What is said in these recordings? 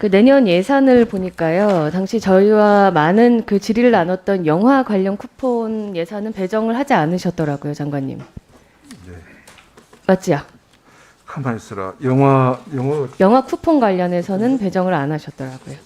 그 내년 예산을 보니까요. 당시 저희와 많은 그 질의를 나눴던 영화 관련 쿠폰 예산은 배정을 하지 않으셨더라고요, 장관님. 네. 맞지요? 가만히 있어라. 영화 쿠폰 관련해서는 배정을 안 하셨더라고요.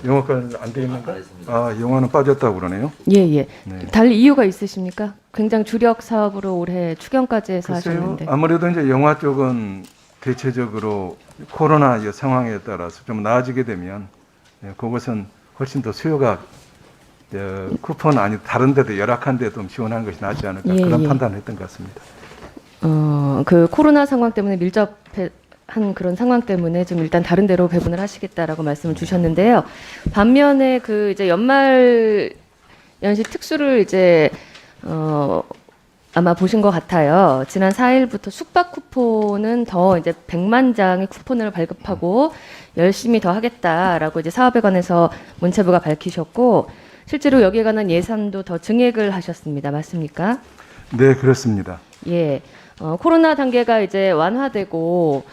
영화관 안 돼 있는가? 아, 영화는 빠졌다고 그러네요. 예, 예. 네. 달리 이유가 있으십니까? 굉장히 주력 사업으로 올해 추경까지 해서 글쎄요. 하셨는데. 아무래도 이제 영화 쪽은 대체적으로 코로나 이 상황에 따라서 좀 나아지게 되면 그것은 훨씬 더 수요가 쿠폰 아니 다른 데도 열악한 데도 좀 지원하는 것이 낫지 않을까 예, 그런 예. 판단을 했던 것 같습니다. 그 코로나 상황 때문에 밀접한 그런 상황 때문에 좀 일단 다른 데로 배분을 하시겠다라고 말씀을 주셨는데요. 반면에 그 이제 연말 연시 특수를 이제 아마 보신 것 같아요. 지난 4일부터 숙박 쿠폰은 더 이제 100만 장의 쿠폰을 발급하고 열심히 더 하겠다라고 이제 사업에 관해서 문체부가 밝히셨고 실제로 여기에 관한 예산도 더 증액을 하셨습니다. 맞습니까? 네, 그렇습니다. 예. 코로나 단계가 이제 완화되고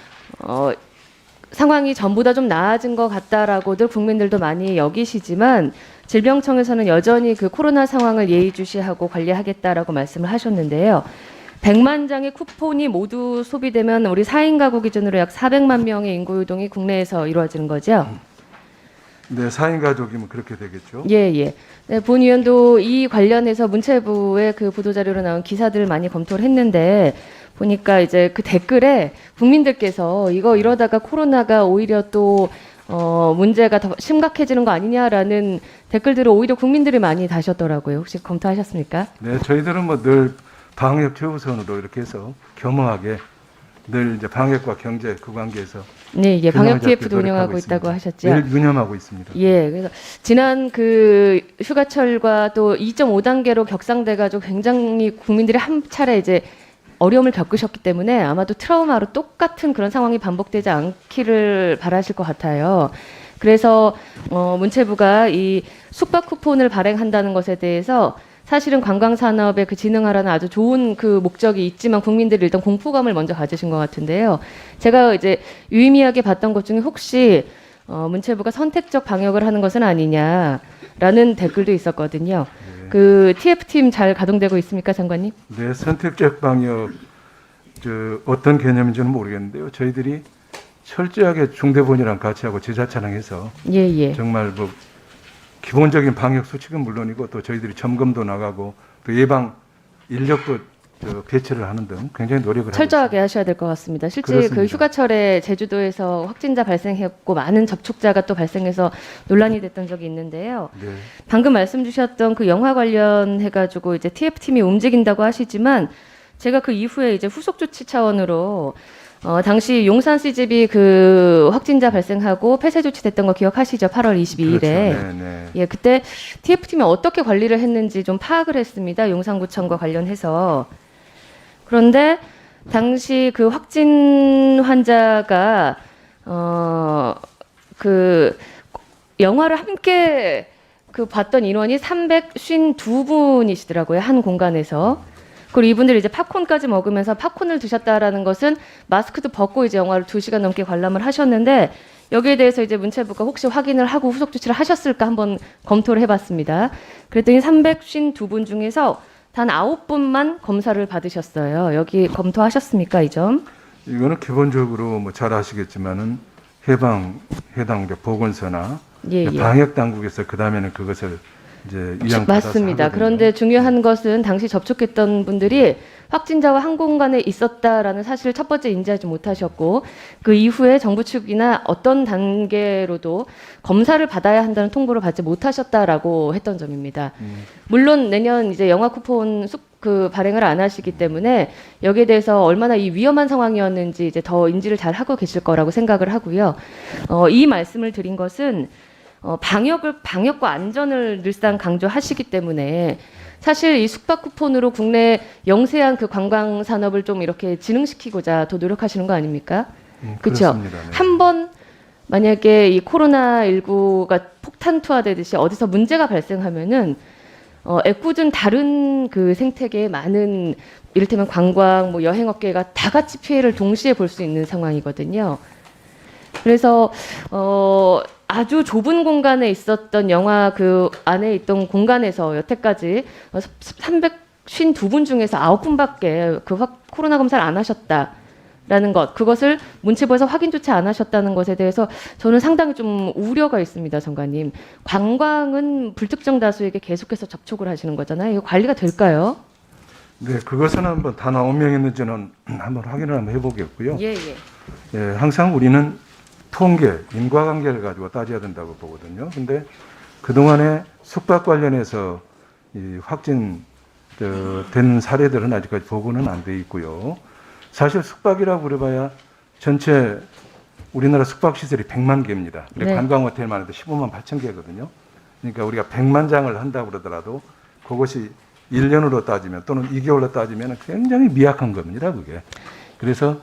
상황이 전보다 좀 나아진 것 같다라고들 국민들도 많이 여기시지만 질병청에서는 여전히 그 코로나 상황을 예의주시하고 관리하겠다라고 말씀을 하셨는데요. 100만 장의 쿠폰이 모두 소비되면 우리 4인 가구 기준으로 약 400만 명의 인구 유동이 국내에서 이루어지는 거죠. 네, 4인 가족이면 그렇게 되겠죠. 예, 예. 네, 본 의원도 이 관련해서 문체부의 그 보도자료로 나온 기사들을 많이 검토를 했는데 보니까 이제 그 댓글에 국민들께서 이거 이러다가 코로나가 오히려 또 문제가 더 심각해지는 거 아니냐라는 댓글들을 오히려 국민들이 많이 다셨더라고요. 혹시 검토하셨습니까? 네, 저희들은 뭐 늘 방역 최우선으로 이렇게 해서 겸허하게 늘 이제 방역과 경제 그 관계에서 네, 예, 방역 균형을 잡기 TF도 운영하고 노력하고 있다고 있습니다. 하셨죠. 늘 유념하고 있습니다. 예, 그래서 지난 그 휴가철과 또 2.5단계로 격상돼가지고 굉장히 국민들이 한 차례 이제 어려움을 겪으셨기 때문에 아마도 트라우마로 똑같은 그런 상황이 반복되지 않기를 바라실 것 같아요. 그래서 문체부가 이 숙박 쿠폰을 발행한다는 것에 대해서 사실은 관광산업에 그 진흥하라는 아주 좋은 그 목적이 있지만 국민들이 일단 공포감을 먼저 가지신 것 같은데요. 제가 이제 유의미하게 봤던 것 중에 혹시 문체부가 선택적 방역을 하는 것은 아니냐라는 댓글도 있었거든요. 네. 그 TF팀 잘 가동되고 있습니까, 장관님? 네, 선택적 방역 어떤 개념인지는 모르겠는데요. 저희들이 철저하게 중대본이랑 같이 하고 제자차량해서 예, 예. 정말 뭐 기본적인 방역 수칙은 물론이고 또 저희들이 점검도 나가고 또 예방 인력도 배치를 하는 등 굉장히 노력을 철저하게 하고 하셔야 될 것 같습니다. 실제 그렇습니다. 그 휴가철에 제주도에서 확진자 발생했고 많은 접촉자가 또 발생해서 논란이 됐던 적이 있는데요. 있습니다. 네. 방금 말씀 주셨던 그 영화 관련해 가지고 이제 TF팀이 움직인다고 하시지만 제가 그 이후에 이제 후속 조치 차원으로 당시 용산 CGV 그 확진자 발생하고 폐쇄 조치됐던 거 기억하시죠? 8월 22일에. 그렇죠. 네, 네. 예, 그때 TF팀이 어떻게 관리를 했는지 좀 파악을 했습니다. 용산구청과 관련해서. 그런데 당시 그 확진 환자가 그 영화를 함께 그 봤던 인원이 352분이시더라고요. 한 공간에서. 그리고 이분들이 이제 팝콘까지 먹으면서 팝콘을 드셨다라는 것은 마스크도 벗고 이제 영화를 2시간 넘게 관람을 하셨는데 여기에 대해서 이제 문체부가 혹시 확인을 하고 후속 조치를 하셨을까 한번 검토를 해봤습니다. 그랬더니 352분 중에서 단 9분만 검사를 받으셨어요. 여기 검토하셨습니까, 이 점? 이거는 기본적으로 뭐 잘 아시겠지만은 해당 보건소나 예, 예. 방역 당국에서 그 다음에는 그것을 이제 위양 맞습니다. 그런데 중요한 것은 당시 접촉했던 분들이 확진자와 한 공간에 있었다라는 사실을 첫 번째 인지하지 못하셨고 그 이후에 정부 측이나 어떤 단계로도 검사를 받아야 한다는 통보를 받지 못하셨다라고 했던 점입니다. 물론 내년 이제 영화 쿠폰 그 발행을 안 하시기 때문에 여기에 대해서 얼마나 이 위험한 상황이었는지 이제 더 인지를 잘 하고 계실 거라고 생각을 하고요. 이 말씀을 드린 것은 방역과 안전을 늘상 강조하시기 때문에 사실 이 숙박 쿠폰으로 국내 영세한 그 관광 산업을 좀 이렇게 진흥시키고자 더 노력하시는 거 아닙니까? 그렇죠. 그렇습니다. 네. 한번 만약에 이 코로나19가 폭탄 투하되듯이 어디서 문제가 발생하면은 애꿎은 다른 그 생태계에 많은 이를테면 관광, 뭐 여행업계가 다 같이 피해를 동시에 볼 수 있는 상황이거든요. 그래서 아주 좁은 공간에 있었던 영화 그 안에 있던 공간에서 여태까지 352분 중에서 9분밖에 코로나 검사를 안 하셨다라는 것, 그것을 문체부에서 확인조차 안 하셨다는 것에 대해서 저는 상당히 좀 우려가 있습니다, 장관님. 관광은 불특정 다수에게 계속해서 접촉을 하시는 거잖아요. 이거 관리가 될까요? 네, 그것은 한번 다 나오명했는지는 한번 확인을 한번 해보겠고요. 예. 예, 항상 우리는 통계, 인과관계를 가지고 따져야 된다고 보거든요. 근데 그동안에 숙박 관련해서 이 확진된 사례들은 아직까지 보고는 안 돼 있고요. 사실 숙박이라고 그래봐야 전체 우리나라 숙박시설이 100만 개입니다. 네. 관광호텔만 해도 15만 8천 개거든요. 그러니까 우리가 100만 장을 한다고 그러더라도 그것이 1년으로 따지면 또는 2개월로 따지면 굉장히 미약한 겁니다. 그게. 그래서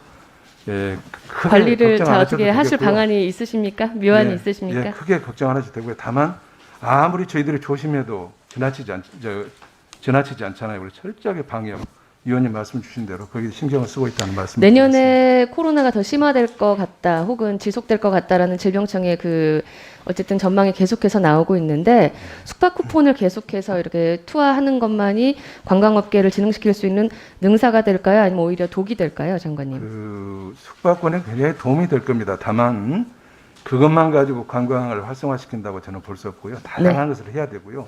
크게 관리를 걱정 안 어떻게 하셔도 하실 되겠고요. 방안이 있으십니까? 묘안이 예, 있으십니까? 예, 크게 걱정 안 하셔도 되고요. 다만 아무리 저희들이 조심해도 지나치지 않잖아요. 우리 철저하게 방역, 위원님 말씀 주신 대로 거기에 신경을 쓰고 있다는 말씀. 내년에 코로나가 더 심화될 것 같다, 혹은 지속될 것 같다라는 질병청의 그 어쨌든 전망이 계속해서 나오고 있는데, 숙박 쿠폰을 계속해서 이렇게 투하하는 것만이 관광업계를 진흥시킬 수 있는 능사가 될까요? 아니면 오히려 독이 될까요, 장관님? 그 숙박권에 굉장히 도움이 될 겁니다. 다만 그것만 가지고 관광을 활성화시킨다고 저는 볼 수 없고요. 다양한 것을 해야 되고요.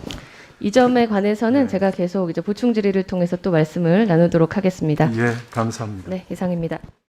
이 점에 관해서는 네. 제가 계속 이제 보충 질의를 통해서 또 말씀을 나누도록 하겠습니다. 예, 감사합니다. 네, 이상입니다.